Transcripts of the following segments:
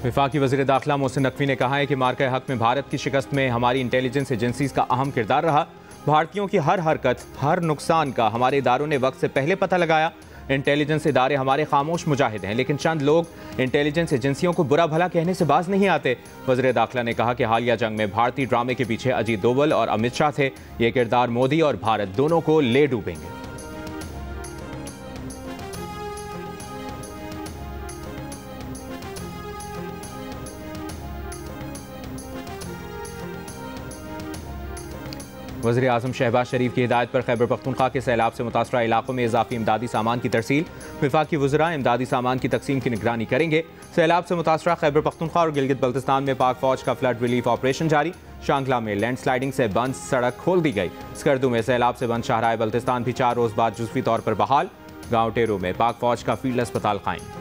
वफाकी वज़ीर दाखिला मोहसिन नकवी ने कहा है कि मार्का हक में भारत की शिकस्त में हमारी इंटेलिजेंस एजेंसीज का अहम किरदार रहा। भारतीयों की हर हरकत, हर नुकसान का हमारे इदारों ने वक्त से पहले पता लगाया। इंटेलिजेंस इदारे हमारे खामोश मुजाहिद हैं, लेकिन चंद लोग इंटेलिजेंस एजेंसियों को बुरा भला कहने से बाज नहीं आते। वज़ीर दाखिला ने कहा कि हालिया जंग में भारतीय ड्रामे के पीछे अजीत डोवल और अमित शाह थे। ये किरदार मोदी और भारत दोनों को ले डूबेंगे। वज़ीर आज़म शहबाज शरीफ की हिदायत पर खैबर पख्तूनख्वा के सैलाब से मुतासरा इलाकों में इजाफी इमदादी सामान की तरसील। वफाकी वज़रा इमदादी सामान की तकसीम की निगरानी करेंगे। सैलाब से मुतासरा खैबर पख्तूनख्वा और गिलगित बल्तिस्तान में पाक फौज का फ्लड रिलीफ ऑपरेशन जारी। शांगला में लैंडस्लाइडिंग से बंद सड़क खोल दी गई। स्कर्दू में सैलाब से बंद शाहराह बल्तिस्तान भी 4 रोज़ बाद जुज़वी तौर पर बहाल। गाँव टेरू में पाक फौज का फील्ड अस्पताल कायम।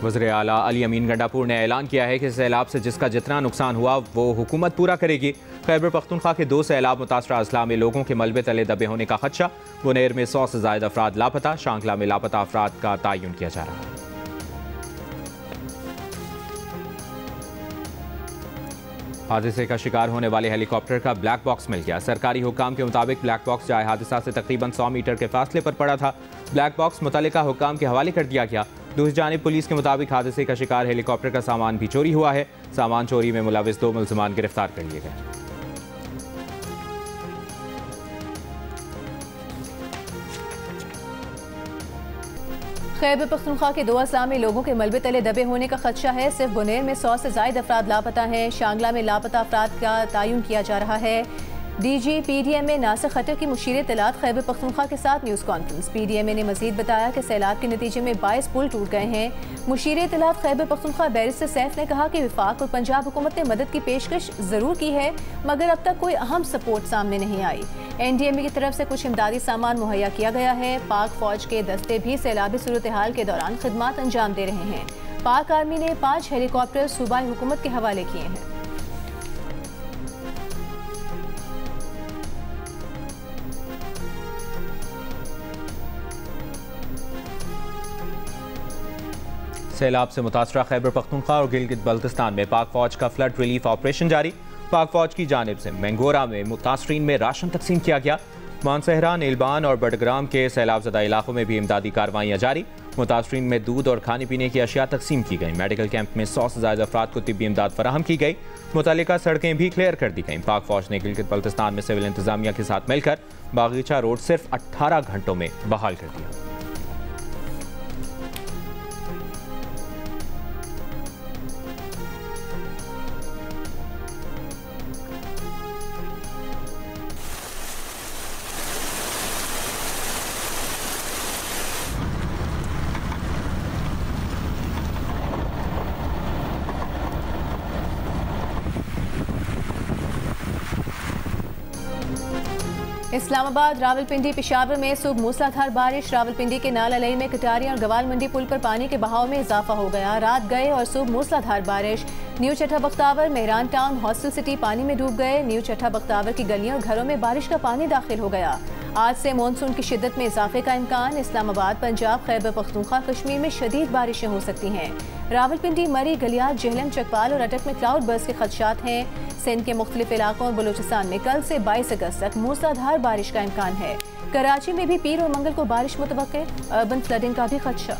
वज़ीर आला अली अमीन गंडापुर ने ऐलान किया है कि सैलाब से जिसका जितना नुकसान हुआ वो हुकूमत पूरा करेगी। खैबर पख्तूनख्वा के 2 सैलाब मुतासरा अजला में लोगों के मलबे तले दबे होने का खदशा। बुनेर में 100 से ज़ायद अफराद लापता। शांगला में लापता अफराद का तयन किया जा रहा है। हादसे का शिकार होने वाले हेलीकॉप्टर का ब्लैक बॉक्स मिल गया। सरकारी हुकाम के मुताबिक ब्लैक बॉक्स जाए हादसा से तकरीबन 100 मीटर के फासले पर पड़ा था। ब्लैक बॉक्स मुतल्लिका हुकाम के हवाले कर दिया गया। दूसरी जानिब पुलिस के मुताबिक हादसे का शिकार हेलीकॉप्टर का सामान भी चोरी हुआ है। सामान चोरी में मुलविस 2 मुल्ज़िमान गिरफ्तार कर लिए गए। खैबर पख्तूनख्वा के 2 अजला में लोगों के मलबे तले दबे होने का खदशा है। सिर्फ बुनेर में 100 से ज़ायद अफराद लापता हैं। शांगला में लापता अफराद का तयन किया जा रहा है। DG PDMA नासिर खट्टर की मुशीर इत्तलात खैबर पख्तूनख्वा के साथ न्यूज़ कॉन्फ्रेंस। PDMA ने मजीद बताया कि सैलाब के नतीजे में 22 पुल टूट गए हैं। मुशीर इत्तलात खैबर पख्तूनख्वा बैरिस्टर सैफ ने कहा कि वफाक और पंजाब हुकूमत ने मदद की पेशकश ज़रूर की है, मगर अब तक कोई अहम सपोर्ट सामने नहीं आई। NDMA की तरफ से कुछ इमदादी सामान मुहैया किया गया है। पाक फौज के दस्ते भी सैलाबी सूरत हाल के दौरान खिदमात अंजाम दे रहे हैं। पाक आर्मी ने 5 हेलीकॉप्टर सूबाई हुकूमत के हवाले किए हैं। सैलाब से मुतासरा खैबर पख्तूनख्वा और गिलगित बल्तिस्तान में पाक फौज का फ्लड रिलीफ ऑपरेशन जारी। पाक फौज की जानिब से मैंगोरा में मुतासरीन में राशन तकसीम किया गया। मानसहरा, नीलबान और बडग्राम के सैलाब ज़दा इलाकों में भी इमदादी कार्रवाइयाँ जारी। मुतासरीन में दूध और खाने पीने की अशिया तकसीम की गई। मेडिकल कैंप में 100 से ज़्यादा अफराद को तिब्बी इमदाद फराहम की गई। मुतल्लिका सड़कें भी क्लियर कर दी गईं। पाक फौज ने गिलगित बल्तिस्तान में सिविल इंतजामिया के साथ मिलकर बागीचा रोड सिर्फ 18 घंटों में बहाल कर दिया। इस्लामाबाद, रावलपिंडी, पेशावर में सुबह मूसलाधार बारिश। रावलपिंडी के नाला लई में कटारिया और गवाल मंडी पुल पर पानी के बहाव में इजाफा हो गया। रात गए और सुबह मूसलाधार बारिश। न्यू चट्टा Bakhtawar, Mehran town, hostel city पानी में डूब गए। न्यू चट्टा बख्तावर की गलियों और घरों में बारिश का पानी दाखिल हो गया। आज से मानसून की शिद्दत में इजाफे का इम्कान। इस्लामाबाद, पंजाब, खैबर पख्तूनख्वा, कश्मीर में शदीद बारिशें हो सकती हैं। रावलपिंडी, मरी, गलियात, जेहलम, चकपाल और अटक में क्लाउड बर्स्ट के खदशात हैं। सिंध के मुख्तलिफ इलाकों और बलूचिस्तान में कल से 22 अगस्त तक मूसलाधार बारिश का इम्कान है। कराची में भी पीर और मंगल को बारिश मुतवक्के। अर्बन फ्लडिंग का भी खदशा।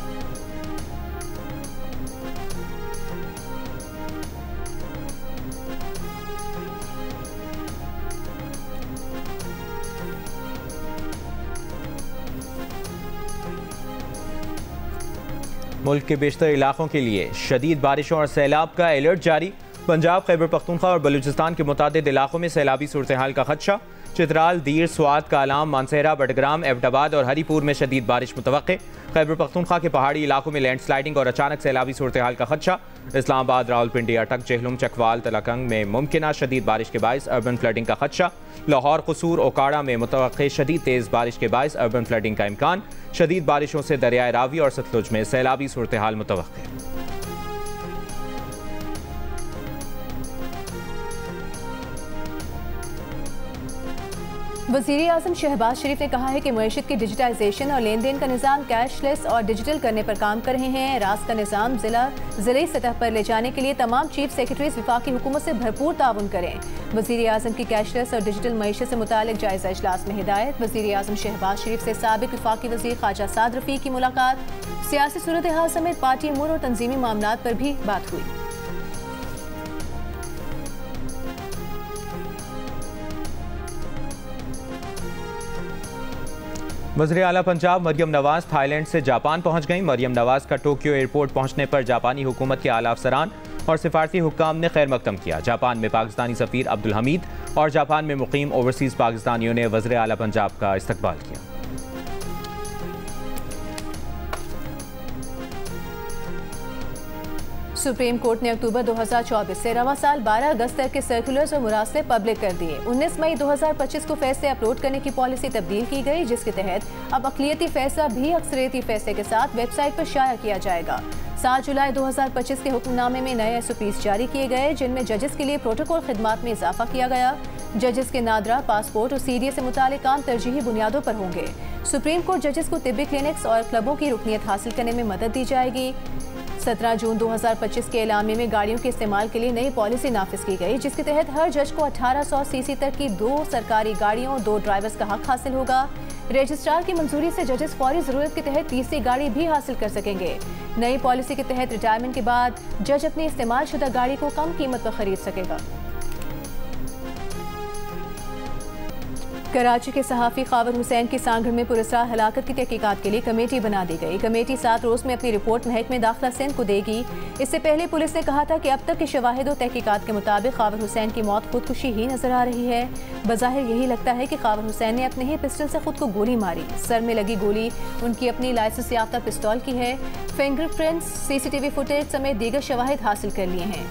मुल्क के बेशतर इलाकों के लिए शदीद बारिशों और सैलाब का अलर्ट जारी। पंजाब, खैबर पख्तूनख्वा और बलूचिस्तान के मुतादिद इलाकों में सैलाबी सूरत हाल का खदशा। चित्राल, दीर, स्वात, कालाम, मानसहरा, बडग्राम, एबटाबाद और हरीपुर में शदीद बारिश मुतवक्के। खैबर पख्तूनख्वा के पहाड़ी इलाकों में लैंडस्लाइडिंग और अचानक सैलाबी सूरत हाल का खदशा। इस्लामाबाद, रावलपिंडी, अटक, जेहलम, चकवाल, तलकंग में मुमकिन शदीद बारिश के बायस अर्बन फ्लडिंग का खदशा। लाहौर, कसूर, ओकाड़ा में मुतवक्के शदीद तेज़ बारिश के बायस अर्बन फ्लडिंग का इम्कान। शदीद बारिशों से दरियाए रावी और सतलुज में सैलाबी सूरत हाल मुतवक्के। वज़ीर आज़म शहबाज शरीफ ने कहा है कि मईशत की डिजिटाइजेशन और लेन देन का निज़ाम कैशलेस और डिजिटल करने पर काम कर रहे हैं। रास का निज़ाम ज़िले सतह पर ले जाने के लिए तमाम चीफ सेक्रेटरीज वफाकी हुकूमत से भरपूर ताउन करें। वज़ीर आज़म की कैशलेस और डिजिटल मईशत से मुतालिक जायज़ा इजलास में हिदायत। वज़ीर आज़म शहबाज शरीफ से साबिक वफाकी वज़ीर ख्वाजा साद रफ़ीक की मुलाकात। सियासी सूरत हाल समेत पार्टी अमूर और तंजीमी मामलात पर भी बात हुई। वज़ीर आला पंजाब मरियम नवाज थाईलैंड से जापान पहुंच गईं। मरियम नवाज का टोक्यो एयरपोर्ट पहुंचने पर जापानी हुकूमत के आला अफसरान और सिफारती हुक्काम ने खैर मकदम किया। जापान में पाकिस्तानी सफ़ीर अब्दुल हमीद और जापान में मुकीम ओवरसीज़ पाकिस्तानियों ने वज़ीर आला पंजाब का इस्तकबाल किया। सुप्रीम कोर्ट ने अक्टूबर 2024 से रवा साल 12 अगस्त तक के सर्कुलर्स और मुरासले पब्लिक कर दिए। 19 मई 2025 को फैसले अपलोड करने की पॉलिसी तब्दील की गई, जिसके तहत अब अक़लियती फैसला भी अक्सरियती फैसले के साथ वेबसाइट पर शाया किया जाएगा। 7 जुलाई 2025 के हुक्मनामे में नए SOPs जारी किए गए, जिनमें जजेस के लिए प्रोटोकॉल खिदमात में इजाफा किया गया। जजेस के नादरा, पासपोर्ट और CDA से मुतालिक काम तरजीही बुनियादों पर होंगे। सुप्रीम कोर्ट जजेस को तिब्बी क्लिनिक्स और क्लबों की रुकनीत हासिल करने में मदद दी जाएगी। 17 जून 2025 के एलामे में गाड़ियों के इस्तेमाल के लिए नई पॉलिसी नाफिज की गई, जिसके तहत हर जज को 1800 CC तक की 2 सरकारी गाड़ियों और 2 ड्राइवर्स का हक हासिल होगा। रजिस्ट्रार की मंजूरी से जजेस फौरी जरूरत के तहत तीसरी गाड़ी भी हासिल कर सकेंगे। नई पॉलिसी के तहत रिटायरमेंट के बाद जज अपनी इस्तेमाल शुदा गाड़ी को कम कीमत पर खरीद सकेगा। कराची के सहाफ़ी ख़ावर हुसैन की सांगड़ में पुरस्कार हलाकत की तहकीकात के लिए कमेटी बना दी गई। कमेटी 7 रोज़ में अपनी रिपोर्ट महकमे दाखिला सिंध को देगी। इससे पहले पुलिस ने कहा था कि अब तक के शवाहिद और तहकीकात के मुताबिक ख़ावर हुसैन की मौत खुदकुशी ही नजर आ रही है। बज़ाहिर यही लगता है कि ख़ावर हुसैन ने अपने ही पिस्टल से खुद को गोली मारी। सर में लगी गोली उनकी अपनी लाइसेंस याफ्ता पिस्तौल की है। फिंगरप्रिंट्स, CCTV फुटेज समेत दीगर शवाहिद हासिल कर लिए हैं।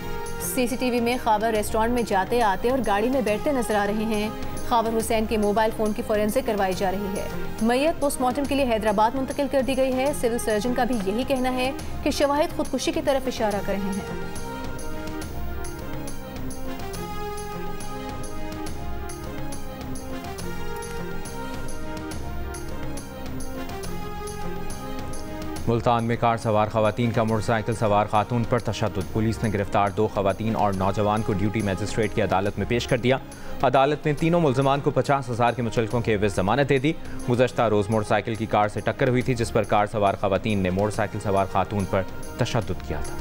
CCTV में ख़ावर रेस्टोरेंट में जाते आते और गाड़ी में बैठते नजर आ रहे हैं। ख़ावर हुसैन के मोबाइल फ़ोन की फोरेंसिक करवाई जा रही है। मैयत पोस्टमार्टम के लिए हैदराबाद मुंतकिल कर दी गई है। सिविल सर्जन का भी यही कहना है कि शवाहिद खुदकुशी की तरफ इशारा कर रहे हैं। मुल्तान में कार सवार खवातीन का मोटरसाइकिल सवार खातून पर तशद्दुद। पुलिस ने गिरफ्तार 2 खवातीन और नौजवान को ड्यूटी मजिस्ट्रेट की अदालत में पेश कर दिया। अदालत ने तीनों मुल्ज़मान को 50,000 के मुचलकों के एवज़ ज़मानत दे दी। गुज़श्ता रोज़ मोटरसाइकिल की कार से टक्कर हुई थी, जिस पर कार सवार खवातीन ने मोटरसाइकिल सवार खातून पर तशद्दुद किया था।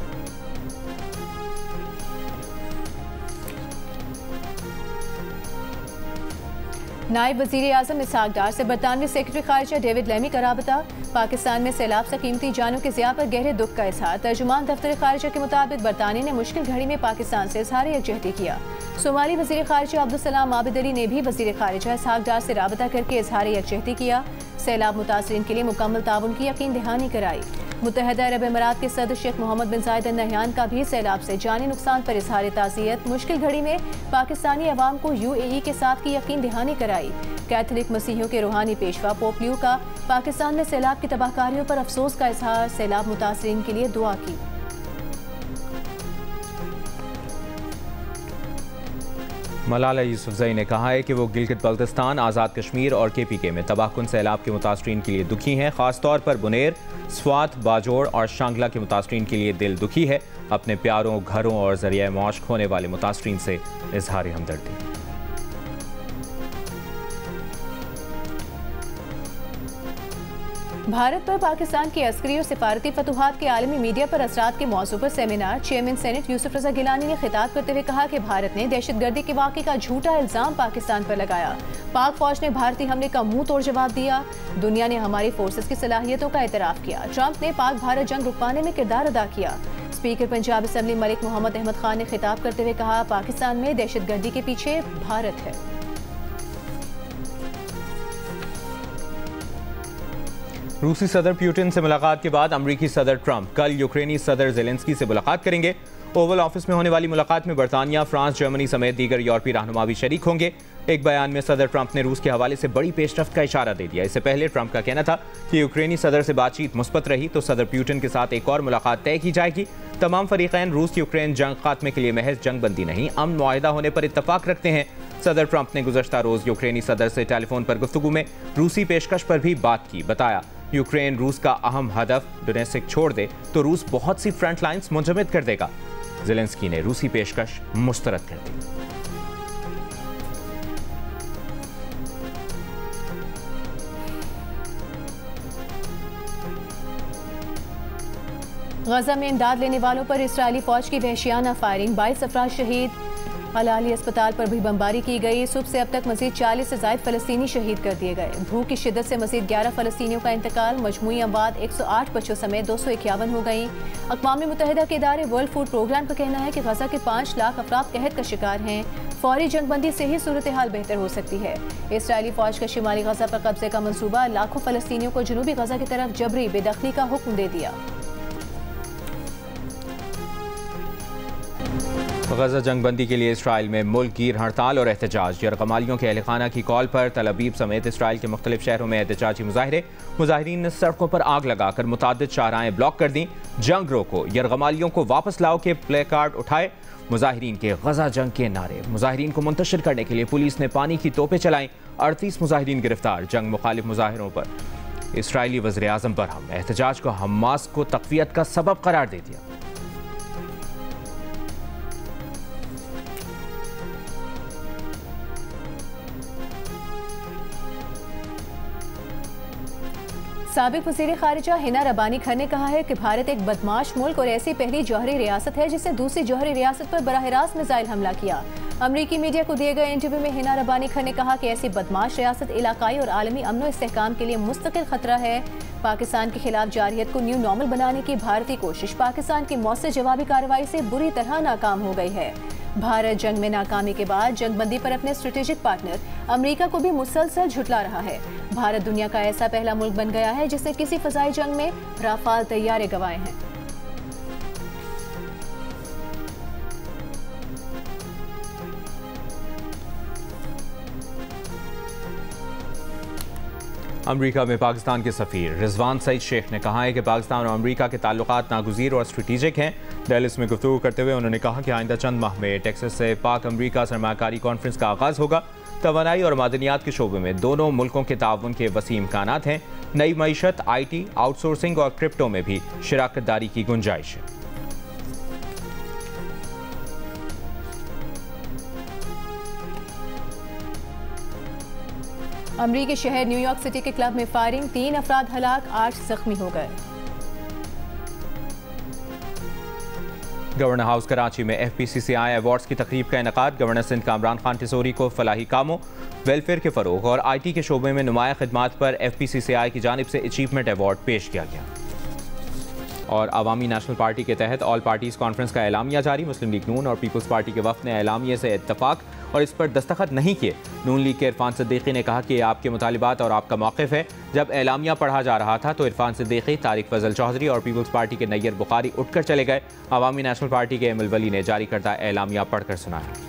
नायब वज़ीर आज़म इसहाक डार से बरतानवी सेक्रेटरी खारिजा डेविड लेमी का राबता। पाकिस्तान में सैलाब से कीमती जानों के ज़िया पर गहरे दुख का इजहार। तर्जुमान दफ्तर खारिजा के मुताबिक बरतानिया ने मुश्किल घड़ी में पाकिस्तान से इजहार यकजहती किया। सोमाली वज़ीर खारिजा अब्दुल सलाम आबिद अली ने भी वज़ीर खारिजा इसहाक डार से राबता करके इजहार यकजहती किया। सैलाब मुतासरीन के लिए मुकम्मल ताउन की यकीन दहानी कराई। मुत्तहिदा अरब अमीरात के सदर शेख मोहम्मद बिन जायद अल नहयान का भी सैलाब से जानी नुकसान पर इजहार ताज़ियत। मुश्किल घड़ी में पाकिस्तानी अवाम को UAE के साथ की यकीन दहानी कराई। कैथोलिक मसीहियों के रूहानी पेशवा पोप लियो का पाकिस्तान में सैलाब की तबाहकारियों पर अफसोस का इजहार। सैलाब मुतासरीन के लिए दुआ की। मलाला यूसुफजई ने कहा है कि वो गिलगित बल्तिस्तान, आज़ाद कश्मीर और KPK में तबाहकुन सैलाब के मुतासरीन के लिए दुखी हैं। ख़ासतौर पर बुनेर, स्वात, बाजोड़ और शांगला के मुतासरीन के लिए दिल दुखी है। अपने प्यारों, घरों और ज़रिया मौश खोने वाले मुतासरीन से इजहार हमदर्दी। भारत पर पाकिस्तान की अस्करी और सिफारती फतूहात के आलमी मीडिया पर असरात के मौजू पर सेमिनार। चेयरमैन सेनेट यूसुफ रजा गिलानी ने खिताब करते हुए कहा कि भारत ने दहशतगर्दी के वाक़े का झूठा इल्ज़ाम पाकिस्तान पर लगाया। पाक फौज ने भारतीय हमले का मुंह तोड़ जवाब दिया। दुनिया ने हमारी फोर्सेस की सलाहियतों का एतराफ़ किया। ट्रंप ने पाक भारत जंग रुकवाने में किरदार अदा किया। स्पीकर पंजाब असम्बली मलिक मोहम्मद अहमद खान ने खिताब करते हुए कहा, पाकिस्तान में दहशतगर्दी के पीछे भारत है। रूसी सदर पुतिन से मुलाकात के बाद अमरीकी सदर ट्रंप कल यूक्रेनी सदर ज़ेलेंस्की से मुलाकात करेंगे। ओवल ऑफिस में होने वाली मुलाकात में बरतानिया, फ्रांस, जर्मनी समेत दीगर यूरोपीय रहनुमा भी शरीक होंगे। एक बयान में सदर ट्रंप ने रूस के हवाले से बड़ी पेशरफ्त का इशारा दे दिया। इससे पहले ट्रंप का कहना था कि यूक्रेनी सदर से बातचीत मुस्बत रही तो सदर पुतिन के साथ एक और मुलाकात तय की जाएगी। तमाम फरीकैन रूस यूक्रेन जंग खात्मे के लिए महज जंग बंदी नहीं, अमन मुआहिदा होने पर इत्तफाक रखते हैं। सदर ट्रंप ने गुज़श्ता रोज़ यूक्रेनी सदर से टेलीफोन पर गुफ्तगू में रूसी पेशकश पर भी बात की। बताया, यूक्रेन रूस का अहम हदफ डोनेट्स्क छोड़ दे तो रूस बहुत सी फ्रंट लाइन्स मुंजमद कर देगा। ज़ेलेंस्की ने रूसी पेशकश मुस्तरद कर दी। गजा में इमदाद लेने वालों पर इस्राएली फौज की वहशियाना फायरिंग, 22 अफराद शहीद। अल-अली अस्पताल पर भी बमबारी की गई। सुबह से अब तक मजीद 40 से ज़ायद फ़लस्तीनी शहीद कर दिए गए। भूख की शिद्दत से मजीद 11 फ़लस्तीनियों का इंतकाल। मजमूई अमवात 108 बच्चों समेत 251 हो गई। अक़वाम मुत्तहिदा के इदारे वर्ल्ड फूड प्रोग्राम का कहना है कि गजा के 5 लाख अफराद कहत का शिकार हैं। फौरी जंगबंदी से ही सूरत हाल बेहतर हो सकती है। इस्राएली फौज का शिमाली गजा पर कब्जे का मंसूबा, लाखों फ़लस्तीनियों को जनूबी गजा की तरफ जबरी बेदखली का हुक्म दे दिया। गजा जंगबंदी के लिए इसराइल में मुल्क गिर हड़ताल और एहतजाज। यरगमालियों के अहलखाना की कॉल पर तल अबीब समेत इसराइल के मुख्तलिफ शहरों में एहतजाजी मुजाहरे। मुजाहिरीन ने सड़कों पर आग लगाकर मुतादिद शाहराएं ब्लॉक कर दी। जंग रोको, यरगमालियों को वापस लाओ के प्ले कार्ड उठाए। मुजाहिरीन के गजा जंग के नारे। मुजाहिरीन को मुंतशिर करने के लिए पुलिस ने पानी की तोपें चलाई। 38 मुजाहिरीन गिरफ्तार। जंग मुखालिफ मुजाहिरों पर इसराइली वज़ीर आज़म बरहम। एहतजाज को हमास को तक़वियत का सबब करार दे दिया। साबिक वज़ीर ख़ारिजा हिना रब्बानी खर ने कहा है कि भारत एक बदमाश मुल्क और ऐसी पहली जौहरी रियासत है जिसने दूसरी जौहरी रियासत पर बराह रास्त मिसाइल हमला किया। अमरीकी मीडिया को दिए गए इंटरव्यू में हिना रब्बानी खर ने कहा कि ऐसी बदमाश रियासत इलाकाई और आलमी अमन और इस्तेहकाम के लिए मुस्तकिल खतरा है। पाकिस्तान के खिलाफ जारियत को न्यू नॉर्मल बनाने की भारतीय कोशिश पाकिस्तान की मौसर जवाबी कार्रवाई से बुरी तरह नाकाम हो गई है। भारत जंग में नाकामी के बाद जंगबंदी पर अपने स्ट्रेटेजिक पार्टनर अमेरिका को भी मुसलसल झुटला रहा है। भारत दुनिया का ऐसा पहला मुल्क बन गया है जिसने किसी फ़ज़ाई जंग में राफाल तैयारे गंवाए हैं। अमेरिका में पाकिस्तान के सफ़ीर रिजवान सईद शेख ने कहा है कि पाकिस्तान और अमेरिका के ताल्लुकात नागुज़ीर और स्ट्रेटेजिक हैं। डेलिस में गुफ्तगू करते हुए उन्होंने कहा कि आइंदा चंद माह में टेक्सास से पाक अमेरिका सरमाकारी कॉन्फ्रेंस का आगाज़ होगा। तवानाई और मादनियात के शोबे में दोनों मुल्कों के ताउन के वसी इम्कानात हैं। नई मईशत, IT, आउटसोर्सिंग और क्रिप्टो में भी शराकत दारी की गुंजाइश है। अमरीकी शहर न्यूयॉर्क सिटी के क्लब में फायरिंग, 3 अफराद हलाक, 8 जख्मी हो गए। गवर्नर हाउस कराची में FPCCI अवार्ड्स की तकरीब का इनेकाद। गवर्नर सिंध कामरान खान टिसोरी को फलाही कामों, वेलफेयर के फ़रोग और IT के शोबे में नुमाया खिदमात पर FPCCI की जानिब से अचीवमेंट अवार्ड पेश किया गया। और अवामी नेशनल पार्टी के तहत ऑल पार्टीज़ कॉन्फ्रेंस का एलामिया जारी। मुस्लिम लीग नून और पीपल्स पार्टी के वफ़द ने एलामिया से इत्तफाक और इस पर दस्तखत नहीं किए। नून लीग के इरफान सिद्दीकी ने कहा कि ये आपके मुतालिबात और आपका मौक़िफ़ है। जब एलामिया पढ़ा जा रहा था तो इरफान सिद्दीकी, तारिक फजल चौधरी और पीपल्स पार्टी के नैयर बुखारी उठकर चले गए। अवामी नेशनल पार्टी के एम अल वली ने जारी करदा एलामिया पढ़कर सुनाया।